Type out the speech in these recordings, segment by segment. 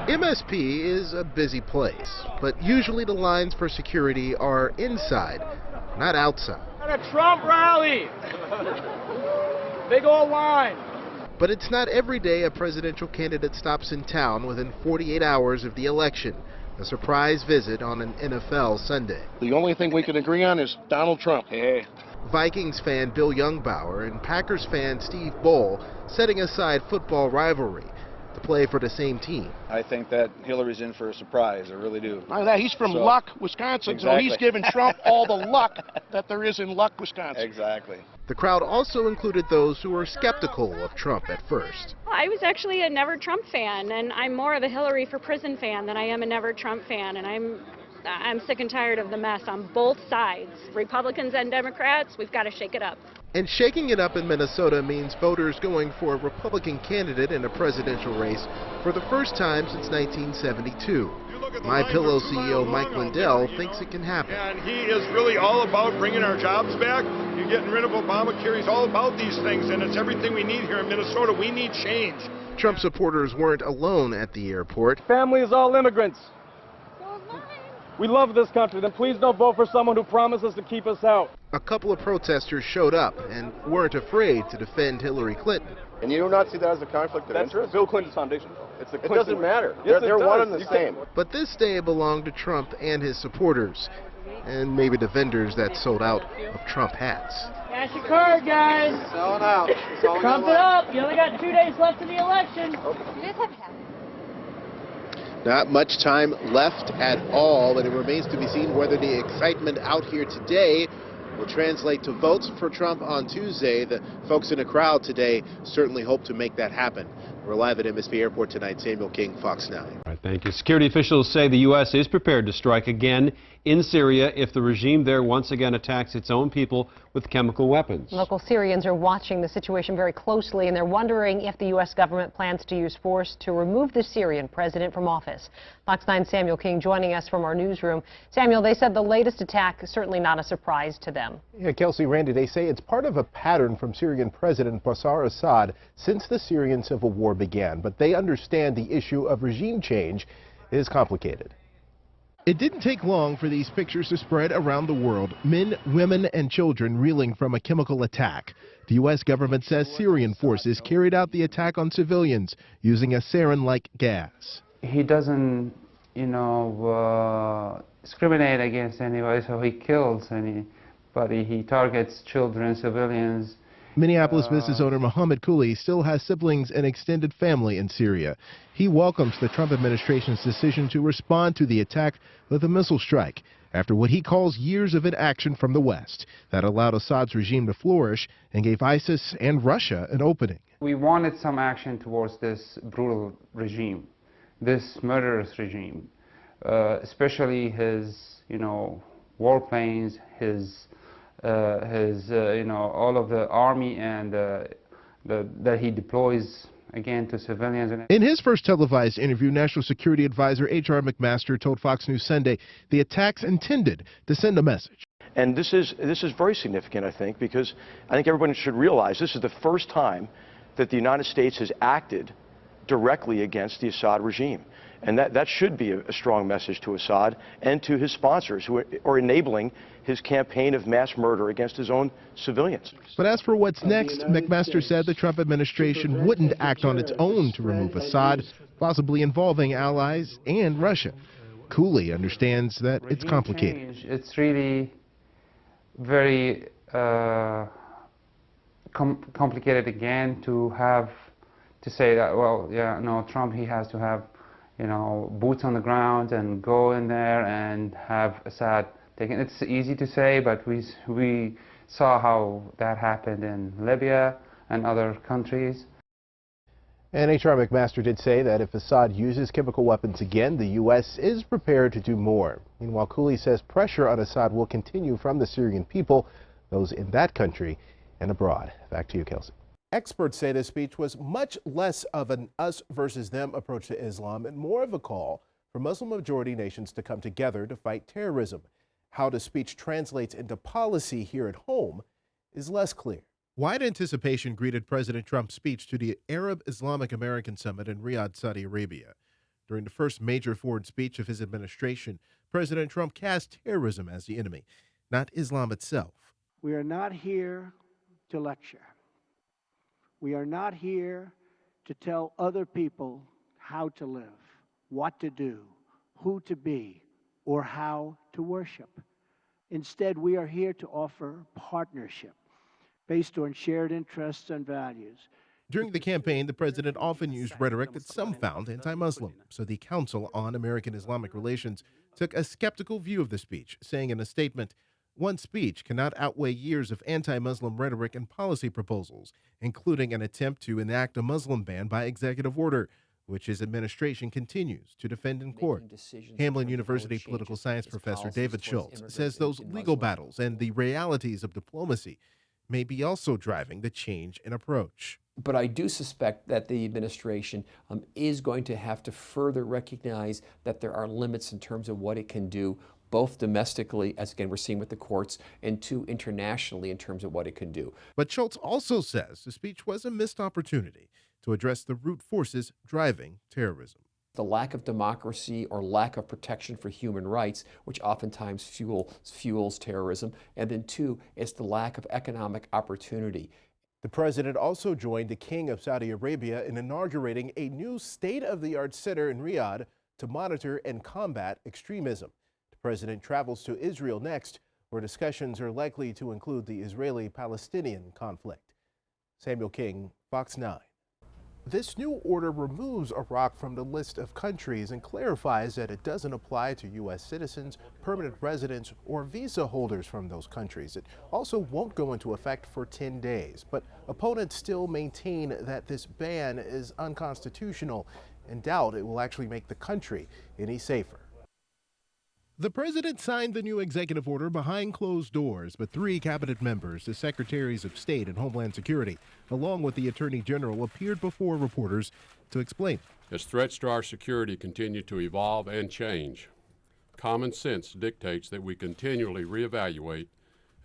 MSP is a busy place, but usually the lines for security are inside, not outside. At a Trump rally! Big old line! But it's not every day a presidential candidate stops in town within 48 hours of the election. A surprise visit on an NFL Sunday. The only thing we can agree on is Donald Trump. Hey. Vikings fan Bill Youngbauer and Packers fan Steve Bohl setting aside football rivalry to play for the same team. I think that Hillary's in for a surprise. I really do. Not that, he's from Luck, Wisconsin, Exactly. so he's giving Trump all the luck that there is in Luck, Wisconsin. Exactly. The crowd also included those who were skeptical of Trump at first. I was actually a Never Trump fan, and I'm more of a Hillary for Prison fan than I am a Never Trump fan, and I'm sick and tired of the mess on both sides. Republicans and Democrats, we've got to shake it up. And shaking it up in Minnesota means voters going for a Republican candidate in a presidential race for the first time since 1972. MyPillow CEO Mike Lindell thinks it can happen. And he is really all about bringing our jobs back. You're getting rid of Obamacare. He's all about these things, and it's everything we need here in Minnesota. We need change. Trump supporters weren't alone at the airport. Family is all immigrants. We love this country. Then please don't vote for someone who promises to keep us out. A couple of protesters showed up and weren't afraid to defend Hillary Clinton. And you do not see that as a conflict of interest? Bill Clinton's foundation. It doesn't matter. Yes, they're it one does. and the same. But this day belonged to Trump and his supporters, and maybe the vendors that sold out of Trump hats. Cash your card, guys. Selling out. Trump it up. You only got 2 days left of the election. You guys have hats. Not much time left at all, and it remains to be seen whether the excitement out here today will translate to votes for Trump on Tuesday. The folks in the crowd today certainly hope to make that happen. We're live at MSP Airport tonight. Samuel King, Fox 9. All right, thank you. Security officials say the U.S. is prepared to strike again in Syria if the regime there once again attacks its own people with chemical weapons. Local Syrians are watching the situation very closely, and they're wondering if the U.S. government plans to use force to remove the Syrian president from office. Fox 9's Samuel King joining us from our newsroom. Samuel, they said the latest attack is certainly not a surprise to them. Yeah, Kelsey, Randy, they say it's part of a pattern from Syrian President Bashar al-Assad since the Syrian civil war began. But they understand the issue of regime change is complicated. It didn't take long for these pictures to spread around the world. Men, women, and children reeling from a chemical attack. The U.S. government says Syrian forces carried out the attack on civilians using a sarin-like gas. He doesn't, discriminate against anybody, so he kills anybody. He targets children, civilians. Minneapolis business owner Mohammed Cooley still has siblings and extended family in Syria. He welcomes the Trump administration's decision to respond to the attack with a missile strike after what he calls years of inaction from the West that allowed Assad's regime to flourish and gave ISIS and Russia an opening. We wanted some action towards this brutal regime, this murderous regime, especially his, warplanes, his all of the army and that he deploys again to civilians. In his first televised interview, National Security Advisor H.R. McMaster told Fox News Sunday the attacks intended to send a message. And this is very significant, I think, because I think everyone should realize this is the first time that the United States has acted directly against the Assad regime. And that should be a strong message to Assad and to his sponsors who are enabling his campaign of mass murder against his own civilians. But as for what's next, McMaster said the Trump administration wouldn't act on its own to remove Assad, possibly involving allies and Russia. Cooley understands that it's complicated. It's really very complicated again to say that, well, yeah, no, Trump, he has to have boots on the ground and go in there and have Assad taken. It's easy to say, but we saw how that happened in Libya and other countries. And H.R. McMaster did say that if Assad uses chemical weapons again, the U.S. is prepared to do more. Meanwhile, Cooley says pressure on Assad will continue from the Syrian people, those in that country and abroad. Back to you, Kelsey. Experts say this speech was much less of an us versus them approach to Islam and more of a call for Muslim-majority nations to come together to fight terrorism. How the speech translates into policy here at home is less clear. Wide anticipation greeted President Trump's speech to the Arab Islamic American Summit in Riyadh, Saudi Arabia. During the first major foreign speech of his administration, President Trump cast terrorism as the enemy, not Islam itself. We are not here to lecture. We are not here to tell other people how to live, what to do, who to be, or how to worship. Instead, we are here to offer partnership based on shared interests and values. During the campaign, the president often used rhetoric that some found anti-Muslim, so the Council on American Islamic Relations took a skeptical view of the speech, saying in a statement, "One speech cannot outweigh years of anti-Muslim rhetoric and policy proposals, including an attempt to enact a Muslim ban by executive order, which his administration continues to defend in court." Hamline University political science professor David Schultz says those legal battles and the realities of diplomacy may be also driving the change in approach. But I do suspect that the administration is going to have to further recognize that there are limits in terms of what it can do, both domestically, as again we're seeing with the courts, and two, internationally in terms of what it can do. But Schultz also says the speech was a missed opportunity to address the root forces driving terrorism. The lack of democracy or lack of protection for human rights, which oftentimes fuels terrorism. And then two, it's the lack of economic opportunity. The president also joined the King of Saudi Arabia in inaugurating a new state-of-the-art center in Riyadh to monitor and combat extremism. The president travels to Israel next, where discussions are likely to include the Israeli-Palestinian conflict. Samuel King, Fox 9. This new order removes Iraq from the list of countries and clarifies that it doesn't apply to U.S. citizens, permanent residents, or visa holders from those countries. It also won't go into effect for 10 days, but opponents still maintain that this ban is unconstitutional and doubt it will actually make the country any safer. The president signed the new executive order behind closed doors, but 3 cabinet members, the secretaries of state and Homeland Security, along with the attorney general, appeared before reporters to explain. As threats to our security continue to evolve and change, common sense dictates that we continually reevaluate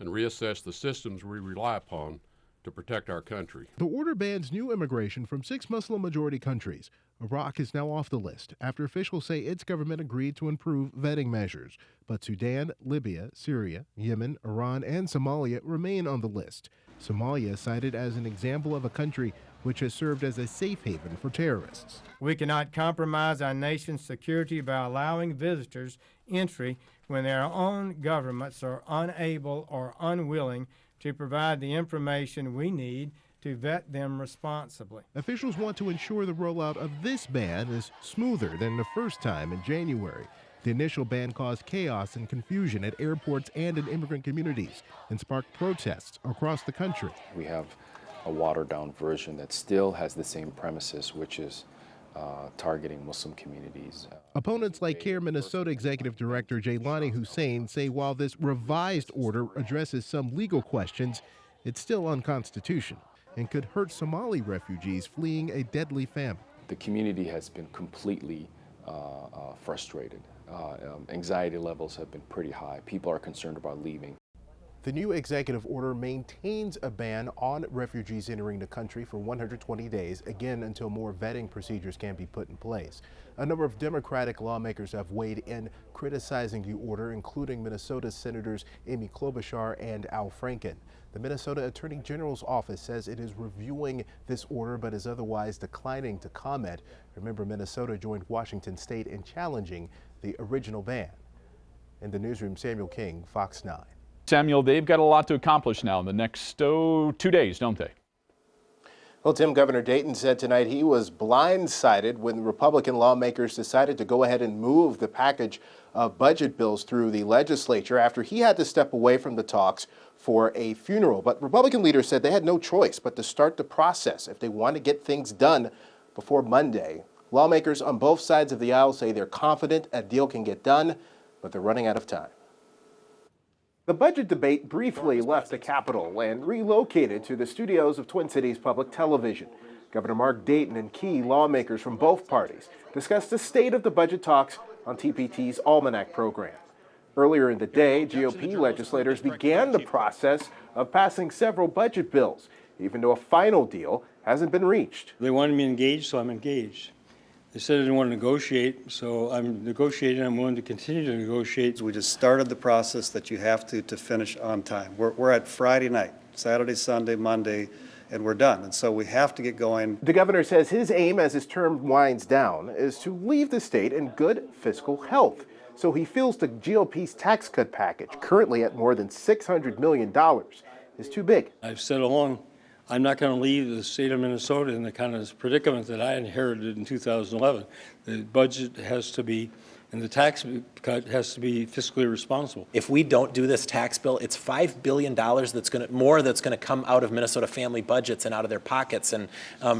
and reassess the systems we rely upon to protect our country. The order bans new immigration from 6 Muslim-majority countries. Iraq is now off the list after officials say its government agreed to improve vetting measures. But Sudan, Libya, Syria, Yemen, Iran, and Somalia remain on the list. Somalia cited as an example of a country which has served as a safe haven for terrorists. We cannot compromise our nation's security by allowing visitors entry when their own governments are unable or unwilling to provide the information we need to vet them responsibly. Officials want to ensure the rollout of this ban is smoother than the first time in January. The initial ban caused chaos and confusion at airports and in immigrant communities and sparked protests across the country. We have a watered-down version that still has the same premises, which is targeting Muslim communities. Opponents like CARE Minnesota Executive Director Jaylani Hussein say while this revised order addresses some legal questions, it's still unconstitutional and could hurt Somali refugees fleeing a deadly famine. The community has been completely frustrated. Anxiety levels have been pretty high. People are concerned about leaving. The new executive order maintains a ban on refugees entering the country for 120 days, again until more vetting procedures can be put in place. A number of Democratic lawmakers have weighed in criticizing the order, including Minnesota Senators Amy Klobuchar and Al Franken. The Minnesota Attorney General's office says it is reviewing this order but is otherwise declining to comment. Remember, Minnesota joined Washington State in challenging the original ban. In the newsroom, Samuel King, Fox 9. Samuel, they've got a lot to accomplish now in the next 2 days, don't they? Well, Tim, Governor Dayton said tonight he was blindsided when Republican lawmakers decided to go ahead and move the package of budget bills through the legislature after he had to step away from the talks for a funeral. But Republican leaders said they had no choice but to start the process if they want to get things done before Monday. Lawmakers on both sides of the aisle say they're confident a deal can get done, but they're running out of time. The budget debate briefly left the Capitol and relocated to the studios of Twin Cities Public Television. Governor Mark Dayton and key lawmakers from both parties discussed the state of the budget talks on TPT's Almanac program. Earlier in the day, GOP legislators began the process of passing several budget bills, even though a final deal hasn't been reached. They wanted me engaged, so I'm engaged. They said they didn't want to negotiate, so I'm negotiating. I'm willing to continue to negotiate. We just started the process that you have to finish on time. We're at Friday night, Saturday, Sunday, Monday, and we're done. And so we have to get going. The governor says his aim as his term winds down is to leave the state in good fiscal health. So he feels the GOP's tax cut package, currently at more than $600 million, is too big. I've said along, I'm not going to leave the state of Minnesota in the kind of predicament that I inherited in 2011. The budget has to be, and the tax cut has to be fiscally responsible. If we don't do this tax bill, it's $5 billion that's going to come out of Minnesota family budgets and out of their pockets. And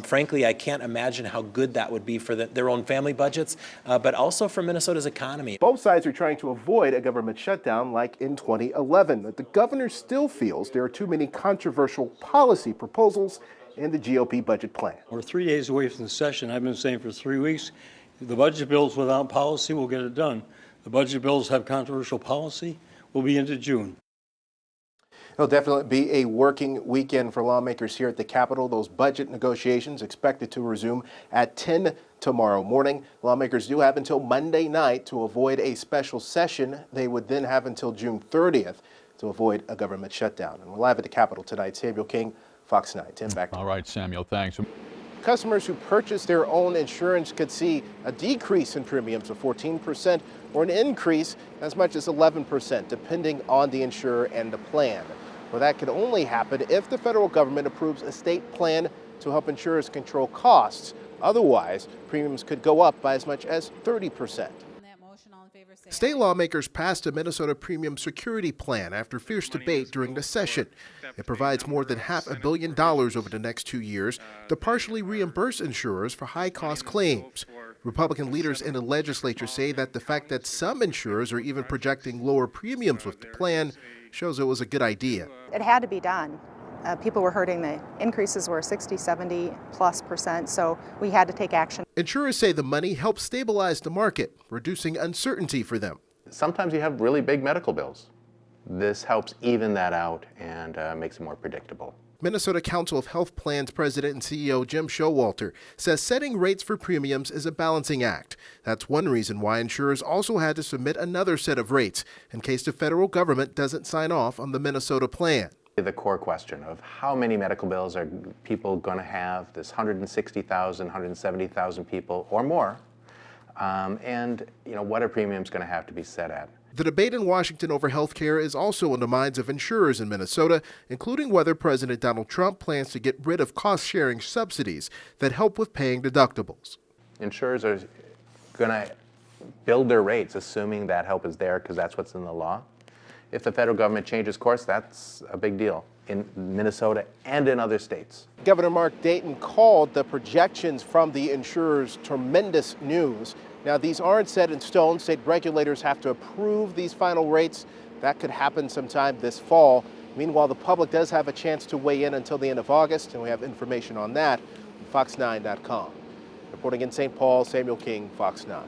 frankly, I can't imagine how good that would be for their own family budgets, but also for Minnesota's economy. Both sides are trying to avoid a government shutdown like in 2011, but the governor still feels there are too many controversial policy proposals in the GOP budget plan. We're 3 days away from the session. I've been saying for 3 weeks, the budget bills without policy will get it done. The budget bills have controversial policy, will be into June. It'll definitely be a working weekend for lawmakers here at the Capitol. Those budget negotiations expected to resume at 10 tomorrow morning. Lawmakers do have until Monday night to avoid a special session. They would then have until June 30th to avoid a government shutdown. And we're live at the Capitol tonight. Samuel King, Fox 9. Tim, back to you. All right, Samuel, thanks. Customers who purchase their own insurance could see a decrease in premiums of 14% or an increase as much as 11%, depending on the insurer and the plan. Well, that could only happen if the federal government approves a state plan to help insurers control costs. Otherwise, premiums could go up by as much as 30%. State lawmakers passed a Minnesota premium security plan after fierce debate during the session. It provides more than $500 million over the next 2 years to partially reimburse insurers for high-cost claims. Republican leaders in the legislature say that the fact that some insurers are even projecting lower premiums with the plan shows it was a good idea. It had to be done. People were hurting. The increases were 60, 70+%, so we had to take action. Insurers say the money helps stabilize the market, reducing uncertainty for them. Sometimes you have really big medical bills. This helps even that out and makes it more predictable. Minnesota Council of Health Plans President and CEO Jim Showalter says setting rates for premiums is a balancing act. That's one reason why insurers also had to submit another set of rates in case the federal government doesn't sign off on the Minnesota plan. The core question of how many medical bills are people going to have, this 160,000, 170,000 people or more, and what are premiums going to have to be set at? The debate in Washington over health care is also on the minds of insurers in Minnesota, including whether President Donald Trump plans to get rid of cost-sharing subsidies that help with paying deductibles. Insurers are going to build their rates assuming that help is there because that's what's in the law. If the federal government changes course, that's a big deal in Minnesota and in other states. Governor Mark Dayton called the projections from the insurers tremendous news. Now, these aren't set in stone. State regulators have to approve these final rates. That could happen sometime this fall. Meanwhile, the public does have a chance to weigh in until the end of August, and we have information on that on fox9.com. Reporting in St. Paul, Samuel King, Fox 9.